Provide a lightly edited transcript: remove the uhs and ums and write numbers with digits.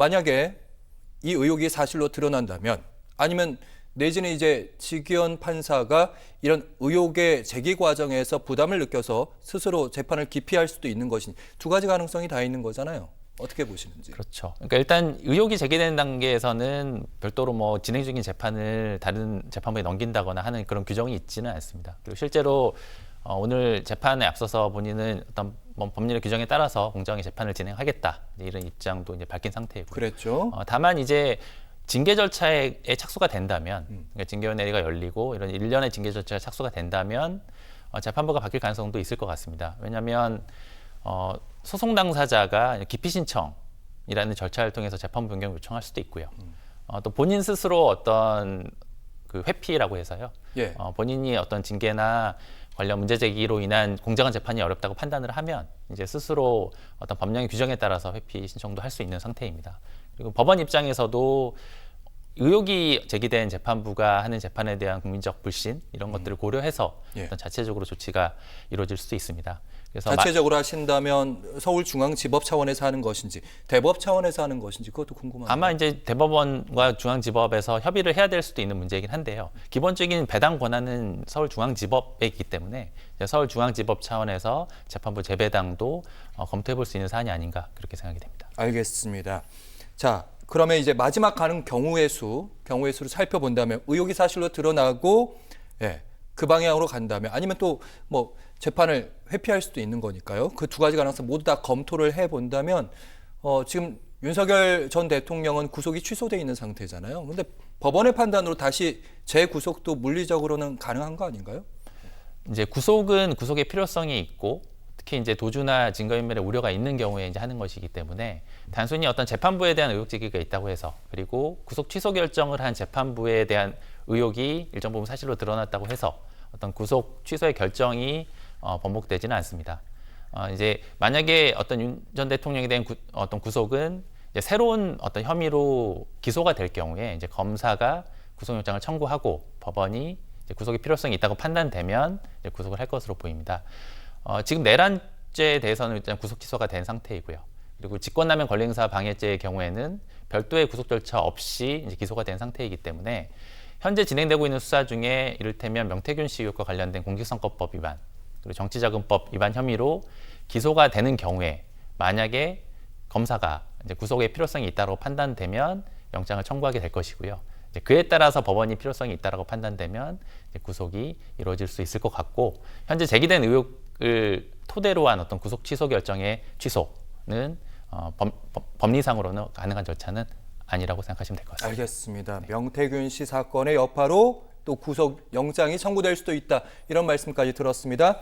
만약에 이 의혹이 사실로 드러난다면 아니면 내지는 이제 지기현 판사가 이런 의혹의 제기 과정에서 부담을 느껴서 스스로 재판을 기피할 수도 있는 것이니 두 가지 가능성이 다 있는 거잖아요. 어떻게 보시는지. 그렇죠. 그러니까 일단 의혹이 제기되는 단계에서는 별도로 뭐 진행 중인 재판을 다른 재판부에 넘긴다거나 하는 그런 규정이 있지는 않습니다. 그리고 실제로 오늘 재판에 앞서서 본인은 어떤 법률의 규정에 따라서 공정하게 재판을 진행하겠다 이런 입장도 이제 밝힌 상태이고요. 그랬죠. 다만 이제 징계 절차에 착수가 된다면, 그러니까 징계위원회가 열리고 이런 일련의 징계 절차에 착수가 된다면 재판부가 바뀔 가능성도 있을 것 같습니다. 왜냐하면 소송 당사자가 기피 신청이라는 절차를 통해서 재판부 변경을 요청할 수도 있고요. 또 본인 스스로 어떤 그 회피라고 해서요. 예. 본인이 어떤 징계나 관련 문제 제기로 인한 공정한 재판이 어렵다고 판단을 하면 이제 스스로 어떤 법령의 규정에 따라서 회피 신청도 할 수 있는 상태입니다. 그리고 법원 입장에서도 의혹이 제기된 재판부가 하는 재판에 대한 국민적 불신 이런 것들을 고려해서 예. 어떤 자체적으로 조치가 이루어질 수도 있습니다. 그래서 자체적으로 하신다면 서울중앙지법 차원에서 하는 것인지 대법 차원에서 하는 것인지 그것도 궁금합니다. 아마 이제 대법원과 중앙지법에서 협의를 해야 될 수도 있는 문제이긴 한데요. 기본적인 배당 권한은 서울중앙지법에 있기 때문에 서울중앙지법 차원에서 재판부 재배당도 검토해 볼 수 있는 사안이 아닌가 그렇게 생각이 됩니다. 알겠습니다. 자, 그러면 이제 마지막 가는 경우의 수를 살펴본다면 의혹이 사실로 드러나고 그 방향으로 간다면 아니면 또 뭐 재판을 회피할 수도 있는 거니까요. 그 두 가지 가능성 모두 다 검토를 해본다면 지금 윤석열 전 대통령은 구속이 취소돼 있는 상태잖아요. 그런데 법원의 판단으로 다시 재구속도 물리적으로는 가능한 거 아닌가요? 이제 구속은 구속의 필요성이 있고 특히 이제 도주나 증거인멸의 우려가 있는 경우에 이제 하는 것이기 때문에 단순히 어떤 재판부에 대한 의혹 제기가 있다고 해서 그리고 구속 취소 결정을 한 재판부에 대한 의혹이 일정 부분 사실로 드러났다고 해서 어떤 구속 취소의 결정이 번복되지는 않습니다. 이제 만약에 어떤 윤 전 대통령에 대한 어떤 구속은 이제 새로운 어떤 혐의로 기소가 될 경우에 이제 검사가 구속영장을 청구하고 법원이 이제 구속의 필요성이 있다고 판단되면 이제 구속을 할 것으로 보입니다. 지금 내란죄에 대해서는 일단 구속 취소가 된 상태이고요. 그리고 직권남용 권리행사 방해죄의 경우에는 별도의 구속 절차 없이 이제 기소가 된 상태이기 때문에 현재 진행되고 있는 수사 중에 이를테면 명태균 씨 의혹과 관련된 공직선거법 위반 그리고 정치자금법 위반 혐의로 기소가 되는 경우에 만약에 검사가 이제 구속의 필요성이 있다고 판단되면 영장을 청구하게 될 것이고요. 이제 그에 따라서 법원이 필요성이 있다고 판단되면 이제 구속이 이루어질 수 있을 것 같고 현재 제기된 의혹을 토대로 한 어떤 구속 취소 결정의 취소는 법리상으로는 가능한 절차는 아니라고 생각하시면 될 것 같습니다. 알겠습니다. 네. 명태균 씨 사건의 여파로 또 구속 영장이 청구될 수도 있다. 이런 말씀까지 들었습니다.